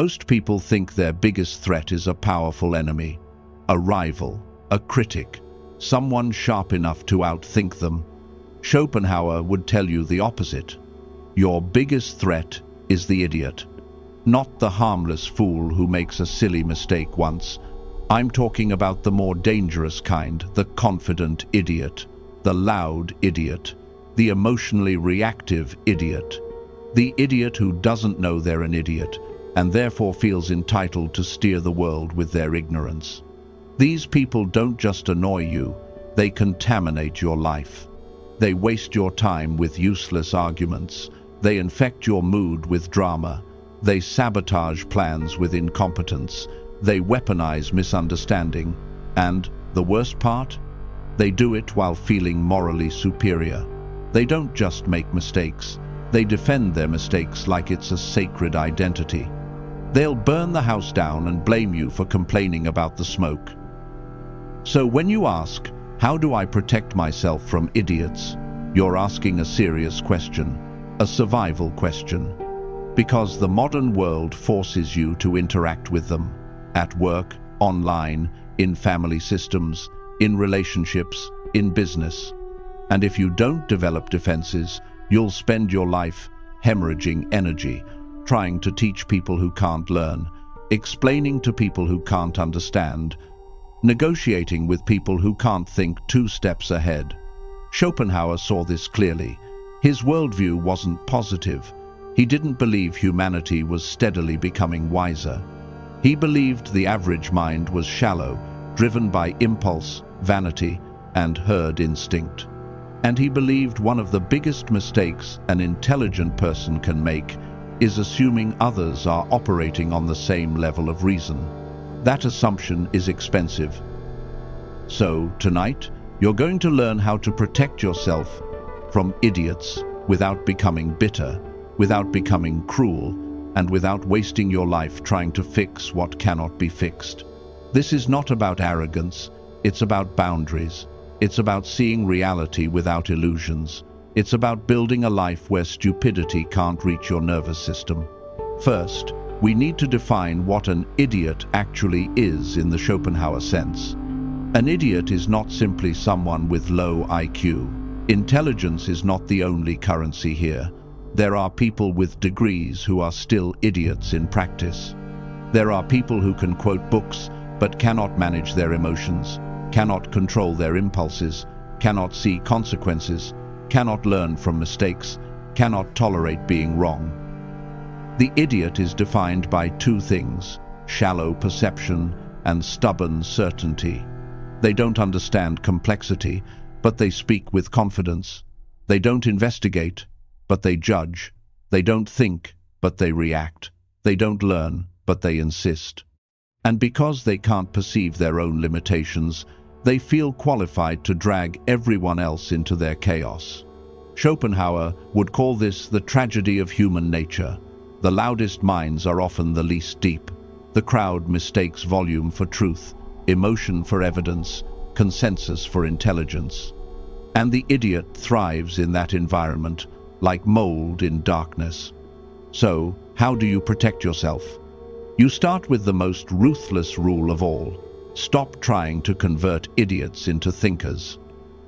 Most people think their biggest threat is a powerful enemy, a rival, a critic, someone sharp enough to outthink them. Schopenhauer would tell you the opposite. Your biggest threat is the idiot, not the harmless fool who makes a silly mistake once. I'm talking about the more dangerous kind, the confident idiot, the loud idiot, the emotionally reactive idiot, the idiot who doesn't know they're an idiot and therefore feels entitled to steer the world with their ignorance. These people don't just annoy you, they contaminate your life. They waste your time with useless arguments. They infect your mood with drama. They sabotage plans with incompetence. They weaponize misunderstanding. And, the worst part? They do it while feeling morally superior. They don't just make mistakes. They defend their mistakes like it's a sacred identity. They'll burn the house down and blame you for complaining about the smoke. So when you ask, how do I protect myself from idiots? You're asking a serious question, a survival question. Because the modern world forces you to interact with them. At work, online, in family systems, in relationships, in business. And if you don't develop defenses, you'll spend your life hemorrhaging energy, trying to teach people who can't learn, explaining to people who can't understand, negotiating with people who can't think 2 steps ahead. Schopenhauer saw this clearly. His worldview wasn't positive. He didn't believe humanity was steadily becoming wiser. He believed the average mind was shallow, driven by impulse, vanity, and herd instinct. And he believed one of the biggest mistakes an intelligent person can make is assuming others are operating on the same level of reason. That assumption is expensive. So, tonight, you're going to learn how to protect yourself from idiots without becoming bitter, without becoming cruel, and without wasting your life trying to fix what cannot be fixed. This is not about arrogance, it's about boundaries. It's about seeing reality without illusions. It's about building a life where stupidity can't reach your nervous system. First, we need to define what an idiot actually is in the Schopenhauer sense. An idiot is not simply someone with low IQ. Intelligence is not the only currency here. There are people with degrees who are still idiots in practice. There are people who can quote books but cannot manage their emotions, cannot control their impulses, cannot see consequences, cannot learn from mistakes, cannot tolerate being wrong. The idiot is defined by 2 things, shallow perception and stubborn certainty. They don't understand complexity, but they speak with confidence. They don't investigate, but they judge. They don't think, but they react. They don't learn, but they insist. And because they can't perceive their own limitations, they feel qualified to drag everyone else into their chaos. Schopenhauer would call this the tragedy of human nature. The loudest minds are often the least deep. The crowd mistakes volume for truth, emotion for evidence, consensus for intelligence. And the idiot thrives in that environment, like mold in darkness. So, how do you protect yourself? You start with the most ruthless rule of all. Stop trying to convert idiots into thinkers.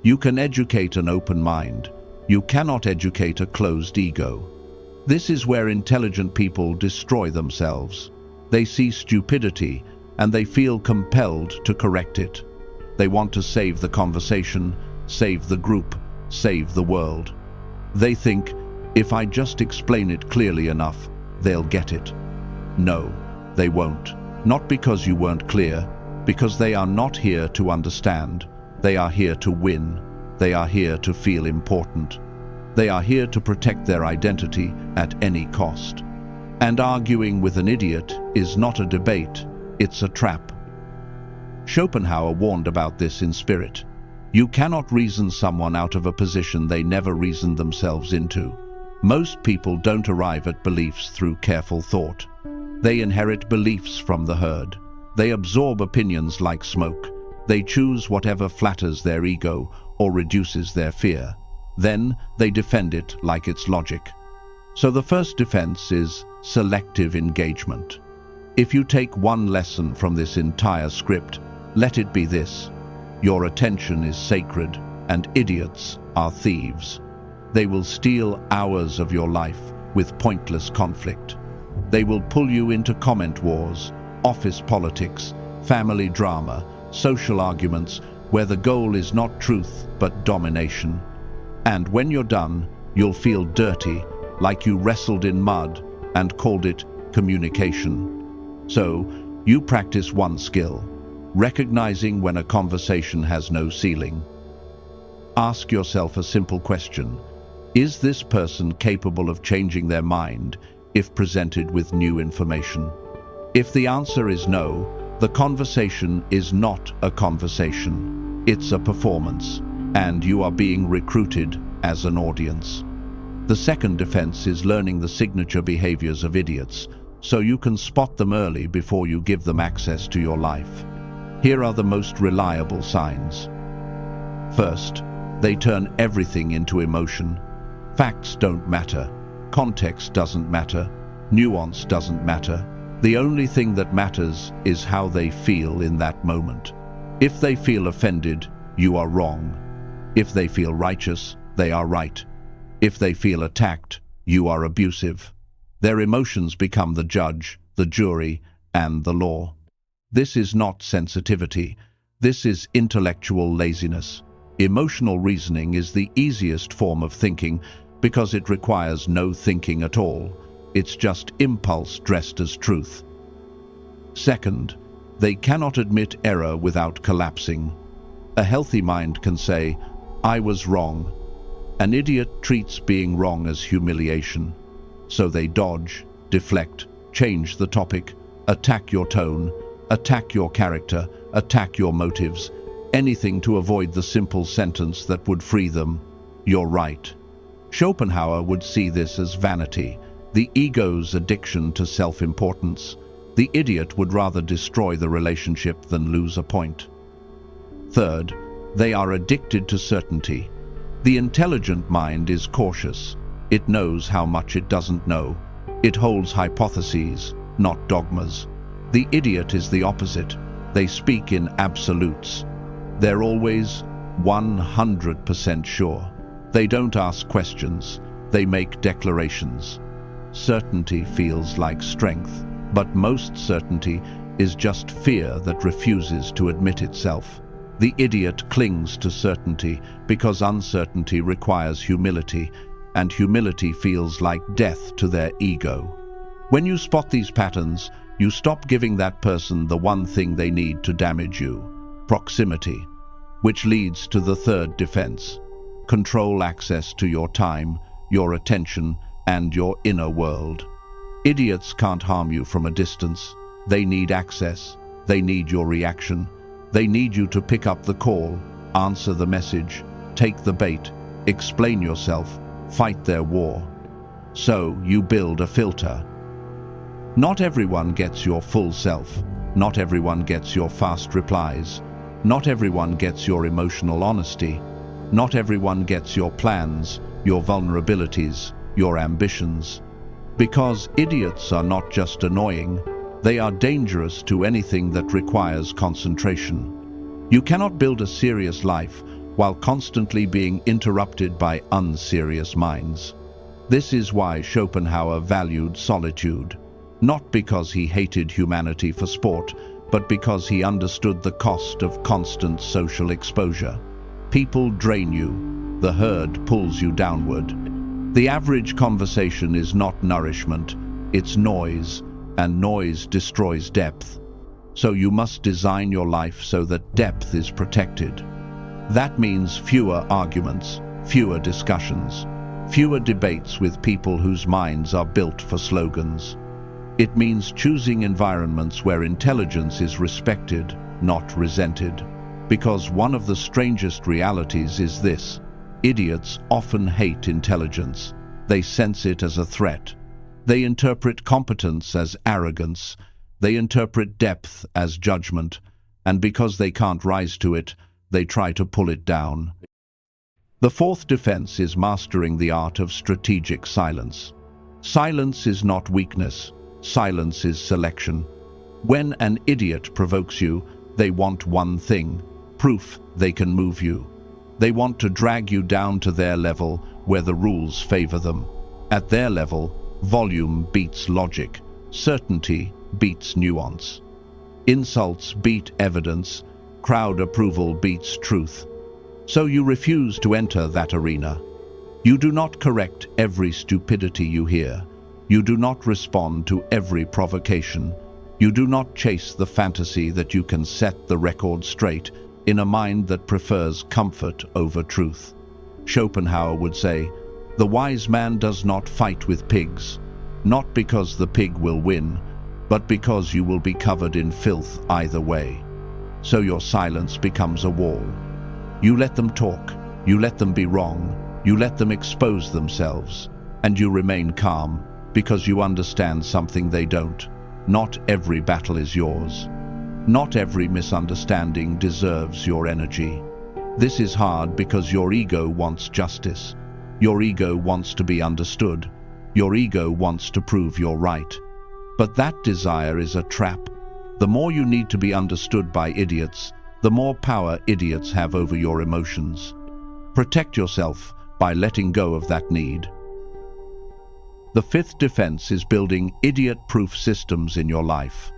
You can educate an open mind. You cannot educate a closed ego. This is where intelligent people destroy themselves. They see stupidity and they feel compelled to correct it. They want to save the conversation, save the group, save the world. They think, if I just explain it clearly enough, they'll get it. No, they won't. Not because you weren't clear, because they are not here to understand. They are here to win. They are here to feel important. They are here to protect their identity at any cost. And arguing with an idiot is not a debate, it's a trap. Schopenhauer warned about this in Spirit. You cannot reason someone out of a position they never reasoned themselves into. Most people don't arrive at beliefs through careful thought. They inherit beliefs from the herd. They absorb opinions like smoke. They choose whatever flatters their ego or reduces their fear. Then they defend it like it's logic. So the first defense is selective engagement. If you take one lesson from this entire script, let it be this: your attention is sacred, and idiots are thieves. They will steal hours of your life with pointless conflict. They will pull you into comment wars, office politics, family drama, social arguments, where the goal is not truth but domination. And when you're done, you'll feel dirty, like you wrestled in mud and called it communication. So, you practice one skill: recognizing when a conversation has no ceiling. Ask yourself a simple question: is this person capable of changing their mind if presented with new information? If the answer is no, the conversation is not a conversation. It's a performance, and you are being recruited as an audience. The second defense is learning the signature behaviors of idiots, so you can spot them early before you give them access to your life. Here are the most reliable signs. First, they turn everything into emotion. Facts don't matter. Context doesn't matter. Nuance doesn't matter. The only thing that matters is how they feel in that moment. If they feel offended, you are wrong. If they feel righteous, they are right. If they feel attacked, you are abusive. Their emotions become the judge, the jury, and the law. This is not sensitivity. This is intellectual laziness. Emotional reasoning is the easiest form of thinking because it requires no thinking at all. It's just impulse dressed as truth. Second, they cannot admit error without collapsing. A healthy mind can say, "I was wrong." An idiot treats being wrong as humiliation. So they dodge, deflect, change the topic, attack your tone, attack your character, attack your motives, anything to avoid the simple sentence that would free them: "You're right." Schopenhauer would see this as vanity, the ego's addiction to self-importance. The idiot would rather destroy the relationship than lose a point. Third, they are addicted to certainty. The intelligent mind is cautious. It knows how much it doesn't know. It holds hypotheses, not dogmas. The idiot is the opposite. They speak in absolutes. They're always 100% sure. They don't ask questions. They make declarations. Certainty feels like strength, but most certainty is just fear that refuses to admit itself. The idiot clings to certainty because uncertainty requires humility, and humility feels like death to their ego. When you spot these patterns, you stop giving that person the one thing they need to damage you: proximity, which leads to the third defense: control access to your time, your attention, and your inner world. Idiots can't harm you from a distance. They need access. They need your reaction. They need you to pick up the call, answer the message, take the bait, explain yourself, fight their war. So you build a filter. Not everyone gets your full self. Not everyone gets your fast replies. Not everyone gets your emotional honesty. Not everyone gets your plans, your vulnerabilities, your ambitions. Because idiots are not just annoying, they are dangerous to anything that requires concentration. You cannot build a serious life while constantly being interrupted by unserious minds. This is why Schopenhauer valued solitude, not because he hated humanity for sport, but because he understood the cost of constant social exposure. People drain you, the herd pulls you downward. The average conversation is not nourishment, it's noise, and noise destroys depth. So you must design your life so that depth is protected. That means fewer arguments, fewer discussions, fewer debates with people whose minds are built for slogans. It means choosing environments where intelligence is respected, not resented. Because one of the strangest realities is this: idiots often hate intelligence. They sense it as a threat. They interpret competence as arrogance. They interpret depth as judgment. And because they can't rise to it, they try to pull it down. The fourth defense is mastering the art of strategic silence. Silence is not weakness. Silence is selection. When an idiot provokes you, they want one thing: proof they can move you. They want to drag you down to their level where the rules favor them. At their level, volume beats logic, certainty beats nuance. Insults beat evidence, crowd approval beats truth. So you refuse to enter that arena. You do not correct every stupidity you hear. You do not respond to every provocation. You do not chase the fantasy that you can set the record straight in a mind that prefers comfort over truth. Schopenhauer would say, "The wise man does not fight with pigs, not because the pig will win, but because you will be covered in filth either way." So your silence becomes a wall. You let them talk, you let them be wrong, you let them expose themselves, and you remain calm because you understand something they don't. Not every battle is yours. Not every misunderstanding deserves your energy. This is hard because your ego wants justice. Your ego wants to be understood. Your ego wants to prove you're right. But that desire is a trap. The more you need to be understood by idiots, the more power idiots have over your emotions. Protect yourself by letting go of that need. The fifth defense is building idiot-proof systems in your life.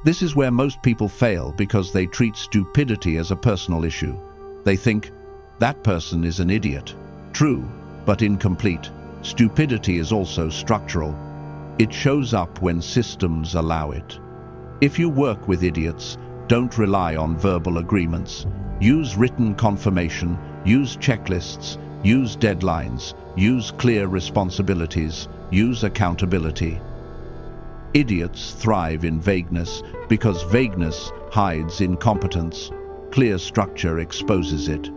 This is where most people fail because they treat stupidity as a personal issue. They think, that person is an idiot. True, but incomplete. Stupidity is also structural. It shows up when systems allow it. If you work with idiots, don't rely on verbal agreements. Use written confirmation, use checklists, use deadlines, use clear responsibilities, use accountability. Idiots thrive in vagueness because vagueness hides incompetence. Clear structure exposes it.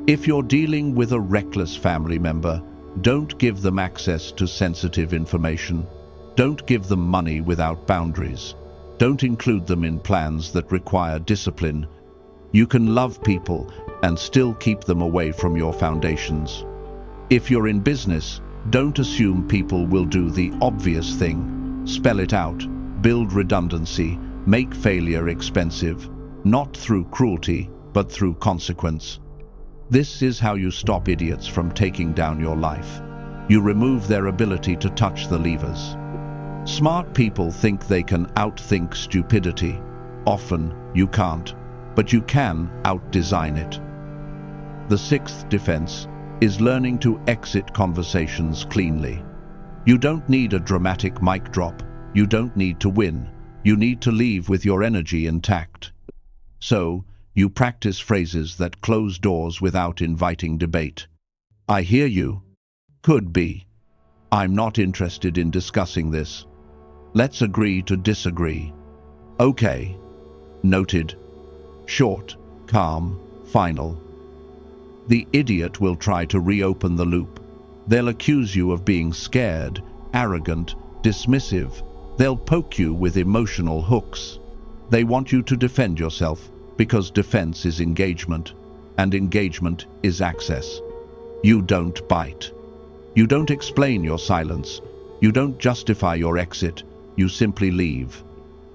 If you're dealing with a reckless family member, don't give them access to sensitive information. Don't give them money without boundaries. Don't include them in plans that require discipline. You can love people and still keep them away from your foundations. If you're in business, don't assume people will do the obvious thing. Spell it out, build redundancy, make failure expensive, not through cruelty, but through consequence. This is how you stop idiots from taking down your life. You remove their ability to touch the levers. Smart people think they can outthink stupidity. Often, you can't, but you can outdesign it. The sixth defense is learning to exit conversations cleanly. You don't need a dramatic mic drop. You don't need to win. You need to leave with your energy intact. So, you practice phrases that close doors without inviting debate. I hear you. Could be. I'm not interested in discussing this. Let's agree to disagree. Okay. Noted. Short, calm, final. The idiot will try to reopen the loop. They'll accuse you of being scared, arrogant, dismissive. They'll poke you with emotional hooks. They want you to defend yourself because defense is engagement, and engagement is access. You don't bite. You don't explain your silence. You don't justify your exit. You simply leave.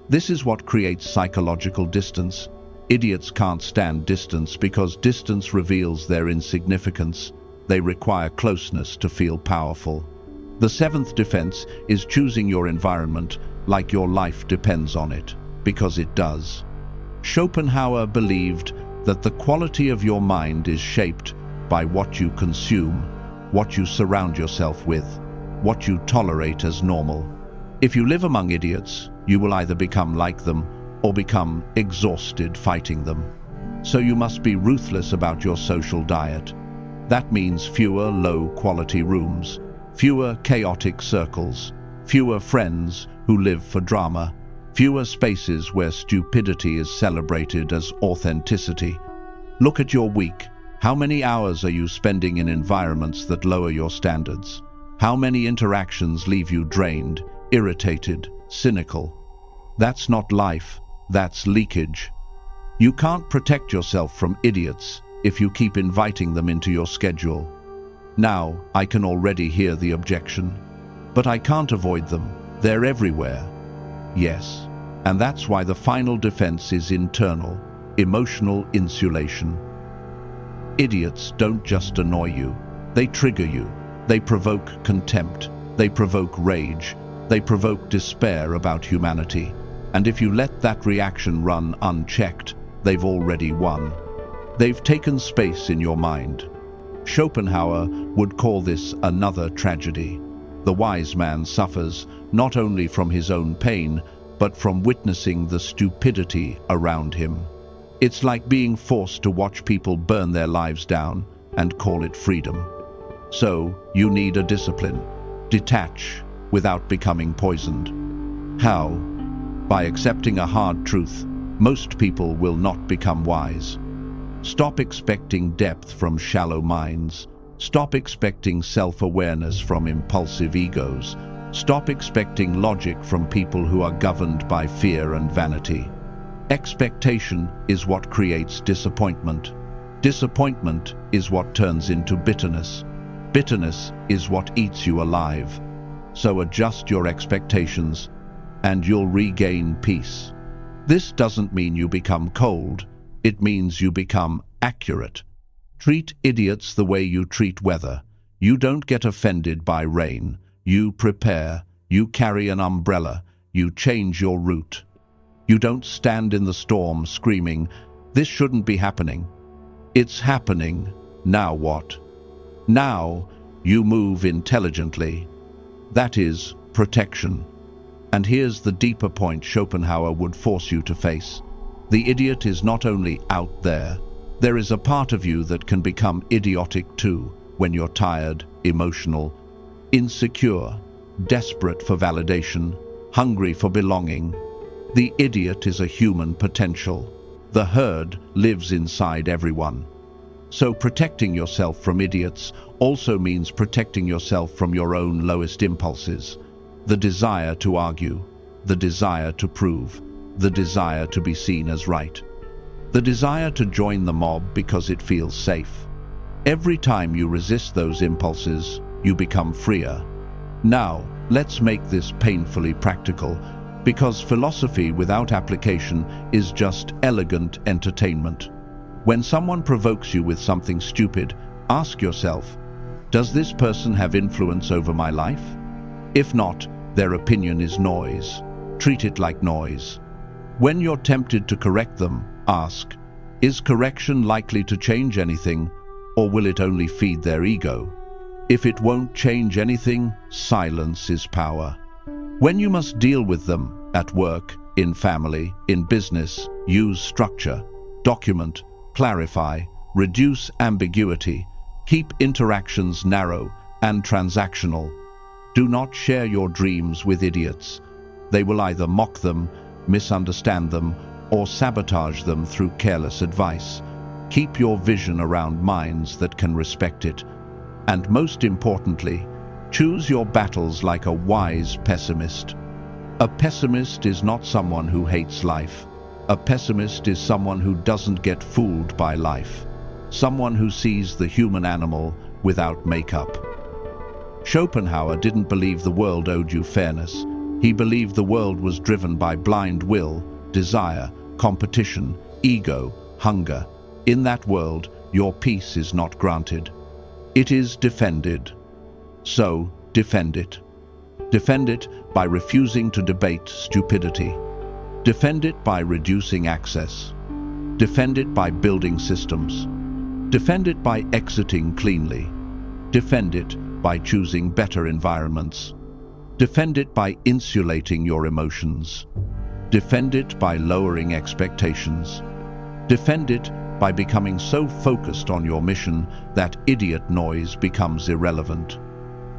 This is what creates psychological distance. Idiots can't stand distance because distance reveals their insignificance. They require closeness to feel powerful. The seventh defense is choosing your environment like your life depends on it, because it does. Schopenhauer believed that the quality of your mind is shaped by what you consume, what you surround yourself with, what you tolerate as normal. If you live among idiots, you will either become like them or become exhausted fighting them. So you must be ruthless about your social diet. That means fewer low-quality rooms, fewer chaotic circles, fewer friends who live for drama, fewer spaces where stupidity is celebrated as authenticity. Look at your week. How many hours are you spending in environments that lower your standards? How many interactions leave you drained, irritated, cynical? That's not life, that's leakage. You can't protect yourself from idiots if you keep inviting them into your schedule. Now, I can already hear the objection. But I can't avoid them. They're everywhere. Yes, And that's why the final defense is internal, emotional insulation. Idiots don't just annoy you, they trigger you. They provoke contempt, they provoke rage, they provoke despair about humanity. And if you let that reaction run unchecked, they've already won. They've taken space in your mind. Schopenhauer would call this another tragedy. The wise man suffers not only from his own pain, but from witnessing the stupidity around him. It's like being forced to watch people burn their lives down and call it freedom. So, you need a discipline. Detach without becoming poisoned. How? By accepting a hard truth. Most people will not become wise. Stop expecting depth from shallow minds. Stop expecting self-awareness from impulsive egos. Stop expecting logic from people who are governed by fear and vanity. Expectation is what creates disappointment. Disappointment is what turns into bitterness. Bitterness is what eats you alive. So adjust your expectations, and you'll regain peace. This doesn't mean you become cold. It means you become accurate. Treat idiots the way you treat weather. You don't get offended by rain. You prepare. You carry an umbrella. You change your route. You don't stand in the storm screaming, "This shouldn't be happening." It's happening. Now what? Now you move intelligently. That is protection. And here's the deeper point Schopenhauer would force you to face. The idiot is not only out there. There is a part of you that can become idiotic too when you're tired, emotional, insecure, desperate for validation, hungry for belonging. The idiot is a human potential. The herd lives inside everyone. So protecting yourself from idiots also means protecting yourself from your own lowest impulses. The desire to argue, the desire to prove, the desire to be seen as right. The desire to join the mob because it feels safe. Every time you resist those impulses, you become freer. Now, let's make this painfully practical, because philosophy without application is just elegant entertainment. When someone provokes you with something stupid, ask yourself, does this person have influence over my life? If not, their opinion is noise. Treat it like noise. When you're tempted to correct them, ask, is correction likely to change anything, or will it only feed their ego? If it won't change anything, silence is power. When you must deal with them, at work, in family, in business, use structure, document, clarify, reduce ambiguity, keep interactions narrow and transactional. Do not share your dreams with idiots. They will either mock them, misunderstand them, or sabotage them through careless advice. Keep your vision around minds that can respect it. And most importantly, choose your battles like a wise pessimist. A pessimist is not someone who hates life. A pessimist is someone who doesn't get fooled by life. Someone who sees the human animal without makeup. Schopenhauer didn't believe the world owed you fairness. He believed the world was driven by blind will, desire, competition, ego, hunger. In that world, your peace is not granted. It is defended. So, defend it. Defend it by refusing to debate stupidity. Defend it by reducing access. Defend it by building systems. Defend it by exiting cleanly. Defend it by choosing better environments. Defend it by insulating your emotions. Defend it by lowering expectations. Defend it by becoming so focused on your mission that idiot noise becomes irrelevant.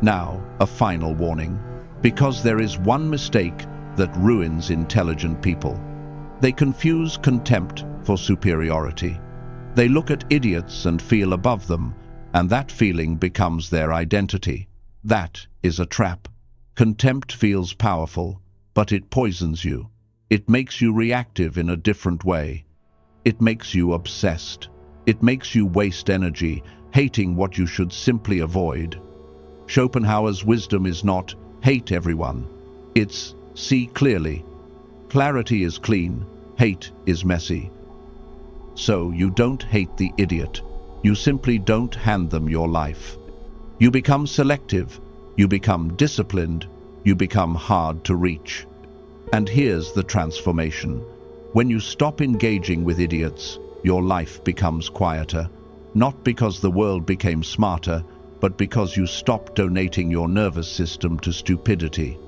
Now, a final warning. Because there is one mistake that ruins intelligent people. They confuse contempt for superiority. They look at idiots and feel above them, and that feeling becomes their identity. That is a trap. Contempt feels powerful, but it poisons you. It makes you reactive in a different way. It makes you obsessed. It makes you waste energy, hating what you should simply avoid. Schopenhauer's wisdom is not hate everyone. It's see clearly. Clarity is clean, hate is messy. So you don't hate the idiot, you simply don't hand them your life. You become selective, you become disciplined, you become hard to reach. And here's the transformation. When you stop engaging with idiots, your life becomes quieter, not because the world became smarter, but because you stop donating your nervous system to stupidity.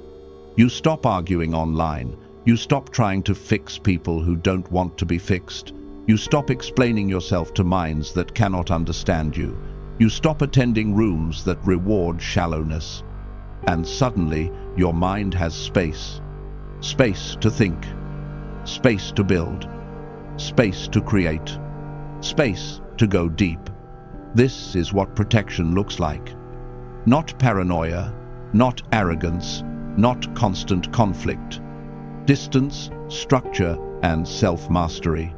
You stop arguing online, you stop trying to fix people who don't want to be fixed, you stop explaining yourself to minds that cannot understand you, you stop attending rooms that reward shallowness. And suddenly, your mind has space. Space to think, space to build, space to create, space to go deep. This is what protection looks like. Not paranoia, not arrogance, not constant conflict. Distance, structure, and self-mastery.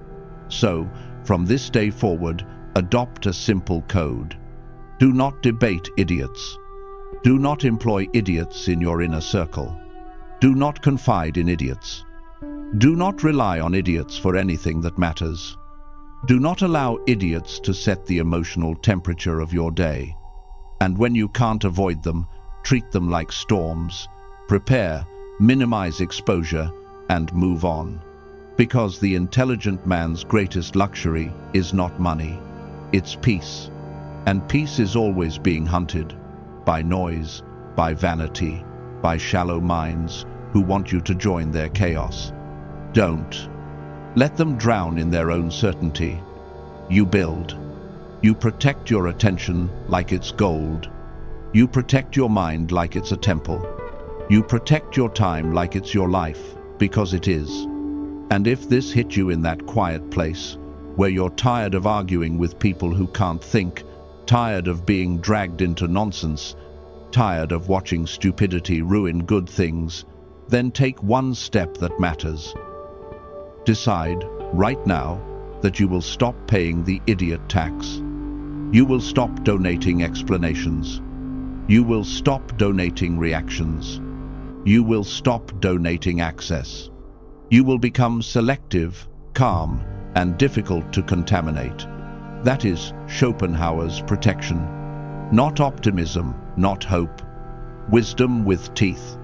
So, from this day forward, adopt a simple code. Do not debate idiots. Do not employ idiots in your inner circle. Do not confide in idiots. Do not rely on idiots for anything that matters. Do not allow idiots to set the emotional temperature of your day. And when you can't avoid them, treat them like storms. Prepare, minimize exposure, and move on. Because the intelligent man's greatest luxury is not money, it's peace. And peace is always being hunted by noise, by vanity, by shallow minds who want you to join their chaos. Don't. Let them drown in their own certainty. You build. You protect your attention like it's gold. You protect your mind like it's a temple. You protect your time like it's your life, because it is. And if this hit you in that quiet place, where you're tired of arguing with people who can't think, tired of being dragged into nonsense, tired of watching stupidity ruin good things, then take one step that matters. Decide, right now, that you will stop paying the idiot tax. You will stop donating explanations. You will stop donating reactions. You will stop donating access. You will become selective, calm, and difficult to contaminate. That is Schopenhauer's protection. Not optimism, not hope. Wisdom with teeth.